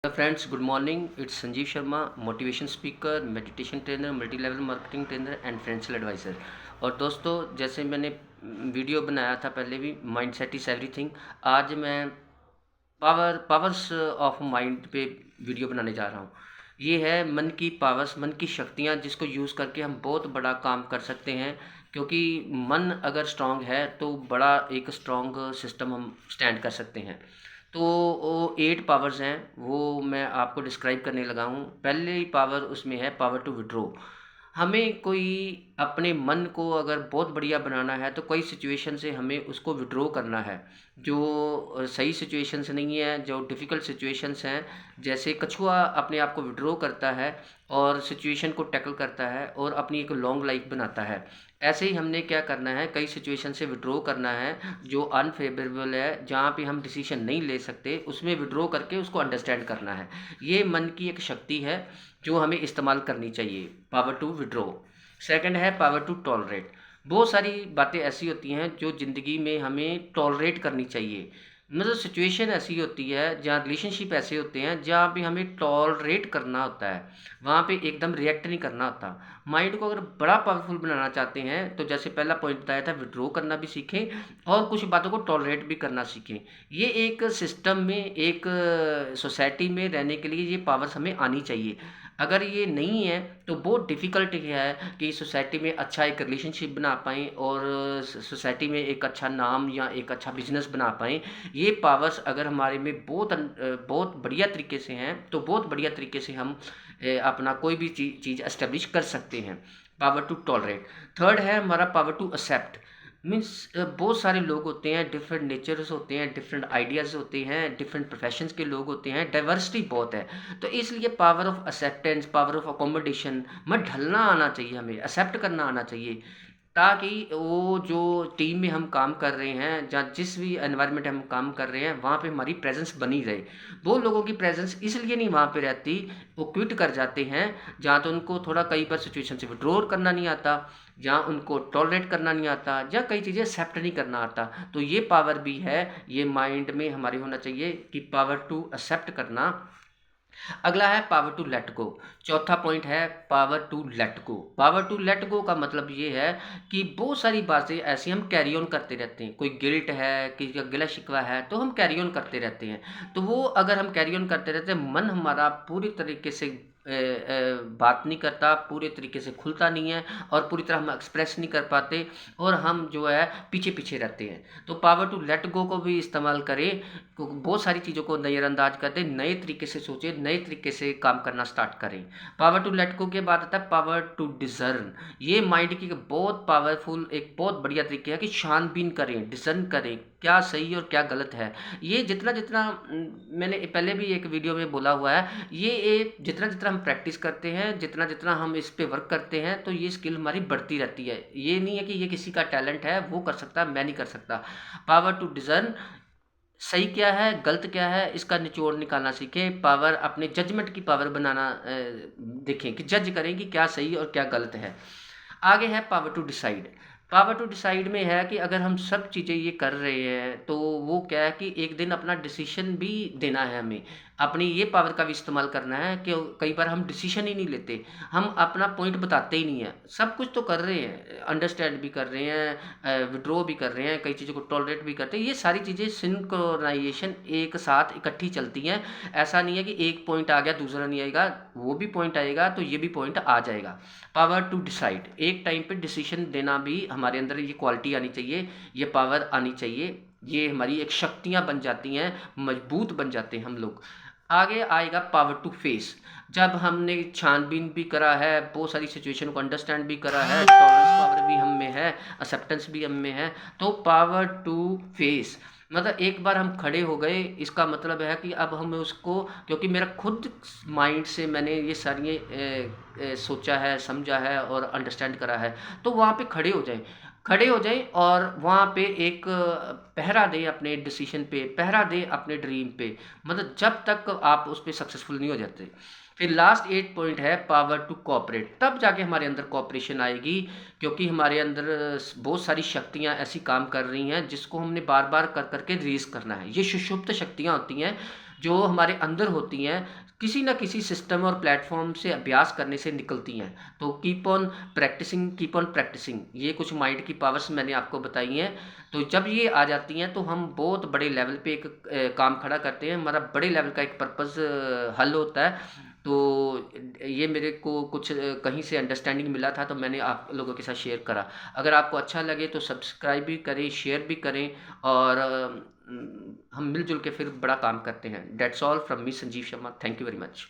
Hello friends, good morning. It's Sanjeev Sharma, motivation speaker, meditation trainer, multi level marketing trainer and financial advisor. और दोस्तों, जैसे मैंने video बनाया था पहले भी, माइंडसेट इज़ एवरीथिंग। आज मैं पावर्स ऑफ माइंड पे वीडियो बनाने जा रहा हूँ। ये है मन की पावर्स, मन की शक्तियाँ, जिसको यूज़ करके हम बहुत बड़ा काम कर सकते हैं। क्योंकि मन अगर स्ट्रांग है तो बड़ा एक स्ट्रांग सिस्टम हम स्टैंड कर सकते हैं। तो वो 8 पावर्स हैं, वो मैं आपको डिस्क्राइब करने लगा हूँ। पहली पावर उसमें है पावर टू विड्रॉ। हमें कोई अपने मन को अगर बहुत बढ़िया बनाना है तो कई सिचुएशन से हमें उसको विड्रॉ करना है। जो सही सिचुएशंस नहीं है, जो डिफ़िकल्ट सिचुएशंस हैं, जैसे कछुआ अपने आप को विड्रॉ करता है और सिचुएशन को टैकल करता है और अपनी एक लॉन्ग लाइफ बनाता है। ऐसे ही हमने क्या करना है, कई सिचुएशन से विड्रॉ करना है जो अनफेवरेबल है, जहाँ पे हम डिसीजन नहीं ले सकते, उसमें विड्रॉ करके उसको अंडरस्टैंड करना है। ये मन की एक शक्ति है जो हमें इस्तेमाल करनी चाहिए, पावर टू विड्रॉ। सेकंड है पावर टू टॉलरेट। बहुत सारी बातें ऐसी होती हैं जो ज़िंदगी में हमें टॉलरेट करनी चाहिए। मतलब सिचुएशन ऐसी होती है जहाँ रिलेशनशिप ऐसे होते हैं जहाँ पे हमें टॉलरेट करना होता है, वहाँ पे एकदम रिएक्ट नहीं करना होता। माइंड को अगर बड़ा पावरफुल बनाना चाहते हैं तो जैसे पहला पॉइंट बताया था, विड्रॉ करना भी सीखें और कुछ बातों को टॉलरेट भी करना सीखें। ये एक सिस्टम में, एक सोसाइटी में रहने के लिए ये पावर्स हमें आनी चाहिए। अगर ये नहीं है तो बहुत डिफ़िकल्ट है कि सोसाइटी में अच्छा एक रिलेशनशिप बना पाएँ और सोसाइटी में एक अच्छा नाम या एक अच्छा बिजनेस बना पाएँ। ये पावर्स अगर हमारे में बहुत बढ़िया तरीके से हैं तो बहुत बढ़िया तरीके से हम अपना कोई भी चीज़ एस्टेब्लिश कर सकते हैं। Power to tolerate. थर्ड है हमारा पावर टू एक्सेप्ट। मीन्स बहुत सारे लोग होते हैं, डिफरेंट नेचर्स होते हैं, डिफरेंट आइडियाज़ होते हैं, डिफरेंट प्रोफेशंस के लोग होते हैं, डाइवर्सिटी बहुत है। तो इसलिए power of acceptance, power of accommodation में ढलना आना चाहिए, हमें एक्सेप्ट करना आना चाहिए, ताकि वो जो टीम में हम काम कर रहे हैं, जहाँ जिस भी एनवायरनमेंट हम काम कर रहे हैं, वहाँ पे हमारी प्रेजेंस बनी रहे। वो लोगों की प्रेजेंस इसलिए नहीं वहाँ पे रहती, वो क्विट कर जाते हैं जहाँ तो उनको थोड़ा कई बार सिचुएशन से विड्रॉ करना नहीं आता, जहाँ उनको टॉलरेट करना नहीं आता, या कई चीज़ें एक्सेप्ट नहीं करना आता। तो ये पावर भी है, ये माइंड में हमारे होना चाहिए कि पावर टू एक्सेप्ट करना। अगला है पावर टू लेट गो। चौथा पॉइंट है power to let go. Power to let go का मतलब ये है कि बहुत सारी बातें ऐसी हम कैरी ऑन करते रहते हैं। कोई गिल्ट है, किसी का गिला शिकवा है, तो हम कैरी ऑन करते रहते हैं। तो वो अगर हम कैरी ऑन करते रहते हैं, मन हमारा पूरी तरीके से बात नहीं करता, पूरे तरीके से खुलता नहीं है और पूरी तरह हम एक्सप्रेस नहीं कर पाते और हम जो है पीछे पीछे रहते हैं। तो पावर टू लेट गो को भी इस्तेमाल करें, बहुत सारी चीज़ों को नज़रअंदाज करते, नए तरीके से सोचें, नए तरीके से काम करना स्टार्ट करें। पावर टू लेट गो के बाद आता है पावर टू डिज़र्न। ये माइंड की बहुत पावरफुल, एक बहुत बढ़िया तरीके है कि छानबीन करें, डिज़र्न करें क्या सही और क्या गलत है। ये जितना जितना मैंने पहले भी एक वीडियो में बोला हुआ है, ये एक जितना जितना हम प्रैक्टिस करते हैं, जितना जितना हम इस पे वर्क करते हैं, तो ये स्किल हमारी बढ़ती रहती है। ये नहीं है कि ये किसी का टैलेंट है, वो कर सकता है, मैं नहीं कर सकता। पावर टू डिज़र्न, सही क्या है गलत क्या है इसका निचोड़ निकालना सीखें। पावर, अपने जजमेंट की पावर बनाना देखें कि जज करें कि क्या सही और क्या गलत है। आगे है power to decide. Power to decide में है कि अगर हम सब चीज़ें ये कर रहे हैं तो वो क्या है कि एक दिन अपना डिसीजन भी देना है हमें। अपनी ये पावर का भी इस्तेमाल करना है कि कई बार हम डिसीजन ही नहीं लेते, हम अपना पॉइंट बताते ही नहीं हैं। सब कुछ तो कर रहे हैं, अंडरस्टैंड भी कर रहे हैं, विड्रॉ भी कर रहे हैं, कई चीज़ों को टॉलरेट भी करते हैं। ये सारी चीज़ें सिंक्रोनाइजेशन एक साथ इकट्ठी चलती हैं। ऐसा नहीं है कि एक पॉइंट आ गया दूसरा नहीं आएगा, वो भी पॉइंट आएगा तो ये भी पॉइंट आ जाएगा। पावर टू डिसाइड, एक टाइम पे डिसीजन देना भी हमारे अंदर ये क्वालिटी आनी चाहिए, ये पावर आनी चाहिए। ये हमारी एक शक्तियाँ बन जाती हैं, मजबूत बन जाते हैं हम लोग। आगे आएगा पावर टू फेस। जब हमने छानबीन भी करा है, बहुत सारी सिचुएशन को अंडरस्टैंड भी करा है, टॉलरेंस पावर भी हम में है, एक्सेप्टेंस भी हम में है, तो पावर टू फेस मतलब एक बार हम खड़े हो गए, इसका मतलब है कि अब हमें उसको, क्योंकि मेरा खुद माइंड से मैंने ये सारी सोचा है, समझा है और अंडरस्टैंड करा है, तो वहाँ पे खड़े हो जाएं और वहाँ पे एक पहरा दें, अपने डिसीजन पे पहरा दें, अपने ड्रीम पे। मतलब जब तक आप उस पर सक्सेसफुल नहीं हो जाते। फिर लास्ट 8 पॉइंट है पावर टू कोऑपरेट। तब जाके हमारे अंदर कोऑपरेशन आएगी, क्योंकि हमारे अंदर बहुत सारी शक्तियाँ ऐसी काम कर रही हैं जिसको हमने बार बार कर करके रिलीज करना है। ये सुषुप्त शक्तियाँ होती हैं जो हमारे अंदर होती हैं, किसी ना किसी सिस्टम और प्लेटफॉर्म से अभ्यास करने से निकलती हैं। तो कीप ऑन प्रैक्टिसिंग, ये कुछ माइंड की पावर्स मैंने आपको बताई हैं। तो जब ये आ जाती हैं तो हम बहुत बड़े लेवल पे एक काम खड़ा करते हैं, हमारा बड़े लेवल का एक पर्पज़ हल होता है। तो ये मेरे को कुछ कहीं से अंडरस्टैंडिंग मिला था, तो मैंने आप लोगों के साथ शेयर करा। अगर आपको अच्छा लगे तो सब्सक्राइब भी करें, शेयर भी करें, और हम मिलजुल के फिर बड़ा काम करते हैं। That's all from me Sanjeev Sharma. Thank you very much.